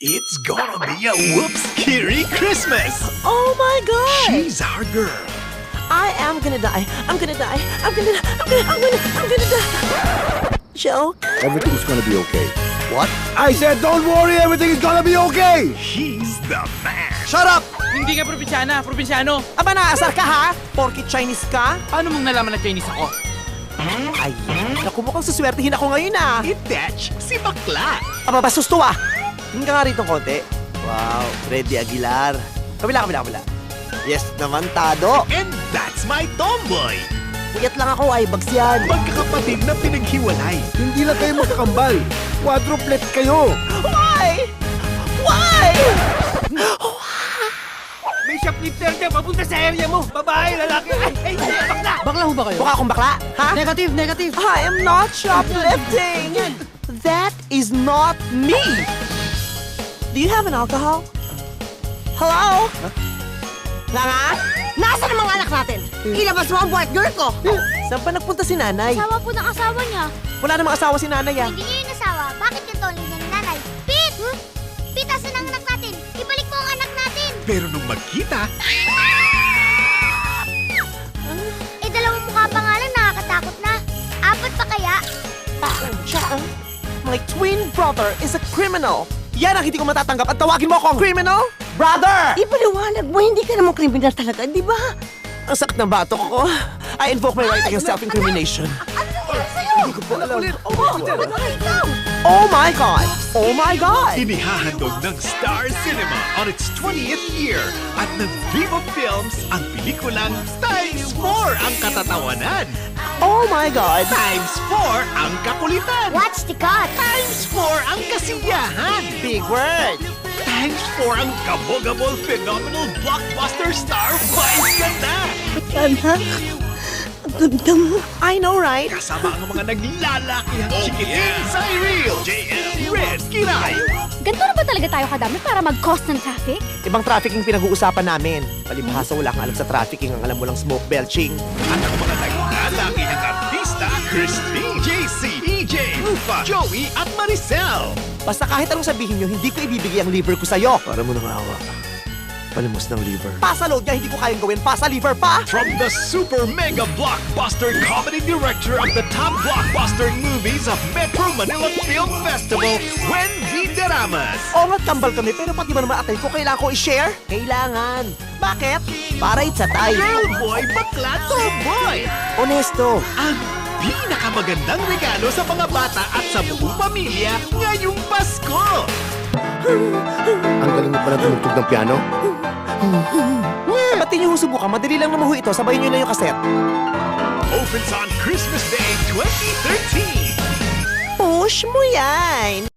It's gonna be a whoops-kiri Christmas! Oh my God! She's our girl. I am gonna die. I'm gonna die. I'm gonna die. Joke? Everything's gonna be okay. What? I said, don't worry, everything is gonna be okay! He's the man. Shut up! Hindi ka probinsyano. Aba, naasar ka ha? Porkit Chinese ka? Paano mong nalaman na Chinese ako? Ay, naku, mukhang suswertihin ako ngayon ah. Itach, si bakla. Aba, bastos to ah. Tingin ka nga rito konti. Wow, Freddy Aguilar. Kabila. Yes naman, Tado. And that's my tomboy. Puyat lang ako, ay bags yan. Magkakapatid na pinaghiwalay. Hindi lang kayo magkakambal. Quadruplet kayo. Why? Why? May shoplifter dyan, papunta sa area mo. Babae, lalaki. Ay, bakla. Bakla ho ba kayo? Mukha akong bakla, ha? Negative. I am not shoplifting. That is not me. Do you have an alcohol? Hello? Nga? Nasaan ang mga anak natin? Ilabas mo ang boy at girl ko! Saan pa nagpunta si nanay? Asawa po ng asawa niya. Wala namang asawa si nanay ah. Hindi niya yung asawa. Bakit ganito ang linya ni nanay? Pete! Pete, asan ang anak natin? Ibalik mo ang anak natin! Pero nung magkita, Dalawang mukha pa nga lang, nakakatakot na. Apat pa kaya? My twin brother is a criminal. Yan ang hindi ko matatanggap at tawagin mo akong criminal? Brother! Ipaliwanag mo, hindi ka namang kriminal talaga, di ba? Ang sakit ng batok ko. I invoke my right against self-incrimination. Ano nangyari sa'yo? Hindi ko po alam. Oh my God! Oh my God! inihahandog ng Star Cinema on its 20th year at ng Viva Films ang pelikulang Times 4 ang katatawanan, Oh my God! Times 4 ang kakulitan, Watch the cut! Times 4 ang kasiyahan, Big word! Times 4 ang kabogabol phenomenal blockbuster star vice ganda. Anak, ang ganda mo. I know, right? Kasama ang mga naglalakihang chikiting sa Real, JM, Red, Kiray. Ganito na ba talaga tayo kadami para mag-cause ng traffic? Ibang trafficking pinag-uusapan namin. Palibhasa wala kang alam sa trafficking, ang alam mo lang smoke belching. At ang mga naglalakihang artista, Christine, JC, EJ, Rufa, Joey at Maricel. Basta kahit anong sabihin nyo, hindi ko ibibigay ang liver ko sa'yo. Para mo ng awa. Palimos ng liver. Pasa load niya, hindi ko kayang gawin. Pasa liver pa! From the super mega blockbuster comedy director of the top blockbuster movies of Metro Manila Film Festival, Gwen V. Deramas. Oo nga't kambal kami, pero pati ba naman atay ko, kailangan ko i-share? Kailangan. Bakit? Para it's a tie. Girl boy, bakla, tomboy. Honesto. Ang pinakamagandang regalo sa mga bata at sa buong pamilya ngayong Pasko. Ang galing mo pala tumugtog ng piano. Ba't di nyo subukan? Madali lang naman ho ito. Sabayin nyo na yung kaset. Opens on Christmas Day 2013. Push mo yan!